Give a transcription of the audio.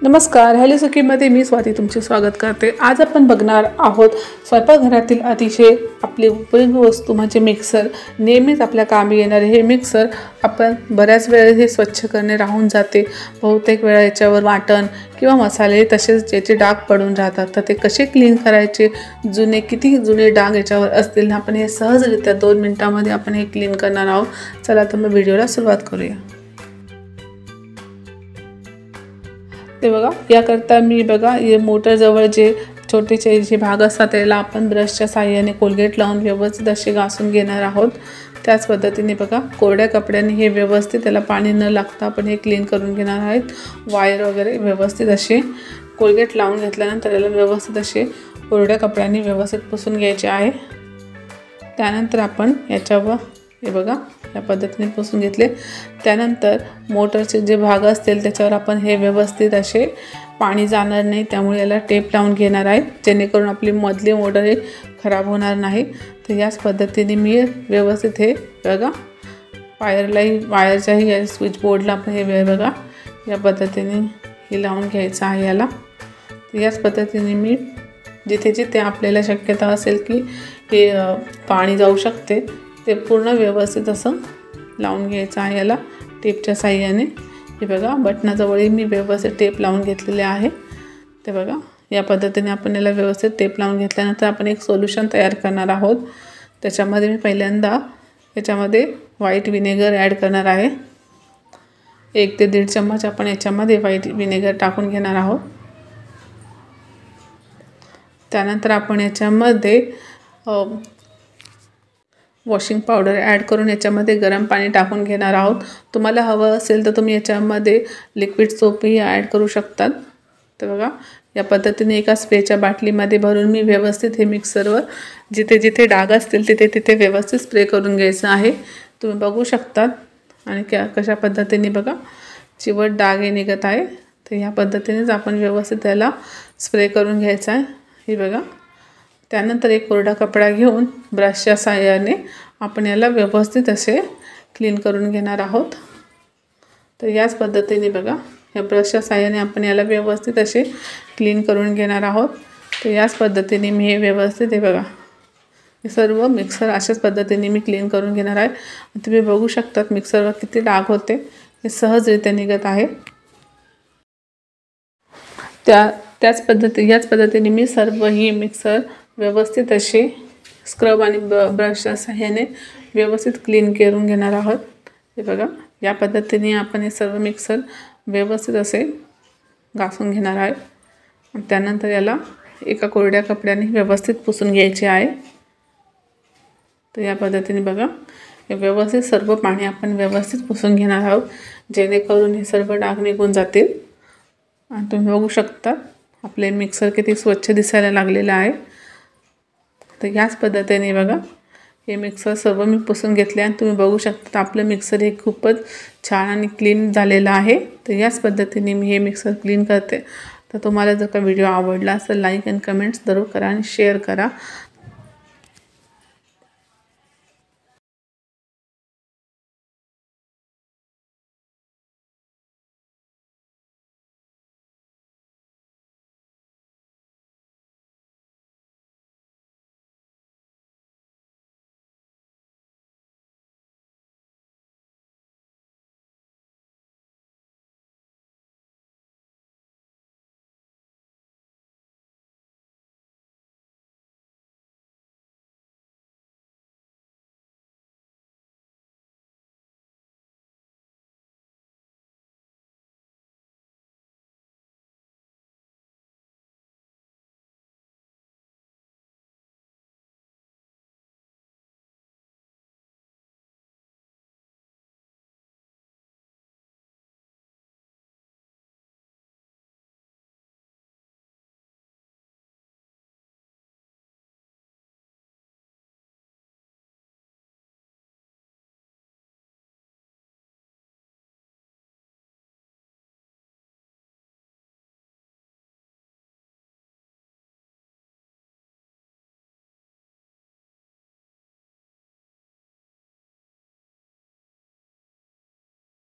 नमस्कार, हॅलो सखीमध्ये मी स्वाती तुमचे स्वागत करते। आज आपण बघणार आहोत स्वयंपाकघरातील अतिशय आपली उपयोगी वस्तू म्हणजे मिक्सर। नेहमीच आपल्या कामी येणारे हे मिक्सर आपण बऱ्याच वेळा हे स्वच्छ करणे राहून जाते। बहुतेक वेळा याच्यावर वाटण किंवा मसाले तसेच ज्याचे डाग पडून राहतात, तर ते कसे क्लीन करायचे, किती जुने डाग याच्यावर असतील, आपण हे सहजरित्या 2 मिनिटांमध्ये आपण हे क्लीन करणार आहोत। चला तर मग व्हिडिओला सुरुवात करूया। ते बघा, याकरता मी बघा हे मोटर जवळ जे छोटेचे जे भाग असतात त्याला आपण ब्रशच्या साहाय्याने कोलगेट लावून व्यवस्थित असे घासून घेणार आहोत। त्याच पद्धतीने बघा कोरड्या कपड्याने हे व्यवस्थित त्याला पाणी न लागता आपण हे क्लीन करून घेणार आहोत। वायर वगैरे व्यवस्थित असे कोलगेट लावून घेतल्यानंतर याला व्यवस्थित असे कोरड्या कपड्याने व्यवस्थित पुसून घ्यायचे आहे। त्यानंतर आपण याच्यावर हे बघा या पद्धतीने पुसून घेतले। त्यानंतर मोटरचे जे भाग असतील त्याच्यावर आपण हे व्यवस्थित असे पाणी जाणार नाही, त्यामुळे याला टेप लावून घेणार आहे जेणेकरून आपली मधली मोटर हे खराब होणार नाही। तर याच पद्धतीने मी व्यवस्थित हे बघा वायरच्याही या स्विच बोर्डला आपण हे बघा या पद्धतीने हे लावून घ्यायचं आहे याला। तर याच पद्धतीने मी जिथे जिथे आपल्याला शक्यता असेल की हे पाणी जाऊ शकते ते पूर्ण व्यवस्थित असं लावून घ्यायचं आहे याला टेपच्या साहाय्याने। हे बघा बटनाजवळही मी व्यवस्थित टेप लावून घेतलेले आहे। ते बघा या पद्धतीने आपण याला व्यवस्थित टेप लावून घेतल्यानंतर आपण एक सोल्युशन तयार करणार आहोत। त्याच्यामध्ये मी पहिल्यांदा याच्यामध्ये व्हाईट विनेगर ॲड करणार आहे। 1 ते 1.5 चम्मच आपण याच्यामध्ये व्हाईट विनेगर टाकून घेणार आहोत। त्यानंतर आपण याच्यामध्ये वॉशिंग पावडर ॲड करून याच्यामध्ये गरम पाणी टाकून घेणार आहोत। तुम्हाला हवं असेल तर तुम्ही याच्यामध्ये लिक्विड सोपही ॲड करू शकतात। तर बघा या पद्धतीने एका स्प्रेच्या बाटलीमध्ये भरून मी व्यवस्थित हे मिक्सरवर जिथे जिथे डाग असतील तिथे तिथे व्यवस्थित स्प्रे करून घ्यायचं आहे। तुम्ही बघू शकतात आणि कशा पद्धतीने बघा चिवट डाग हे निघत आहे। तर ह्या पद्धतीनेच आपण व्यवस्थित त्याला स्प्रे करून घ्यायचा आहे। हे बघा त्यानंतर एक कोरडा कपडा घेऊन ब्रशच्या साहाय्याने आपण याला व्यवस्थित असे क्लीन करून घेणार आहोत। तर याच पद्धतीने बघा या ब्रशच्या साहाय्याने आपण याला व्यवस्थित असे क्लीन करून घेणार आहोत। तर याच पद्धतीने मी हे व्यवस्थित हे बघा हे सर्व मिक्सर अशाच पद्धतीने मी क्लीन करून घेणार आहे। तुम्ही बघू शकतात मिक्सरवर किती डाग होते, हे सहजरित्या निघत आहे। याच पद्धतीने मी सर्व ही मिक्सर व्यवस्थित असे स्क्रब आणि ब्रशच्या साहाय्याने व्यवस्थित क्लीन करून घेणार आहोत। हे बघा या पद्धतीने आपण हे सर्व मिक्सर व्यवस्थित असे घासून घेणार आहे। त्यानंतर याला एका कोरड्या कपड्याने व्यवस्थित पुसून घ्यायचे आहे। तर या पद्धतीने बघा हे व्यवस्थित सर्व पाणी आपण व्यवस्थित पुसून घेणार आहोत जेणेकरून हे सर्व डाग निघून जातील। आणि तुम्ही बघू शकता आपले मिक्सर किती स्वच्छ दिसायला लागलेलं आहे। तर याच पद्धतीने बघा हे मिक्सर सर्व मी पुसून घेतले आणि तुम्ही बघू शकता आपलं मिक्सर हे खूपच छान आणि क्लीन झालेलं आहे। तर याच पद्धतीने मी हे मिक्सर क्लीन करते। तर तुम्हाला जर का व्हिडिओ आवडला असेल लाईक आणि कमेंट्स जरूर करा आणि शेअर करा।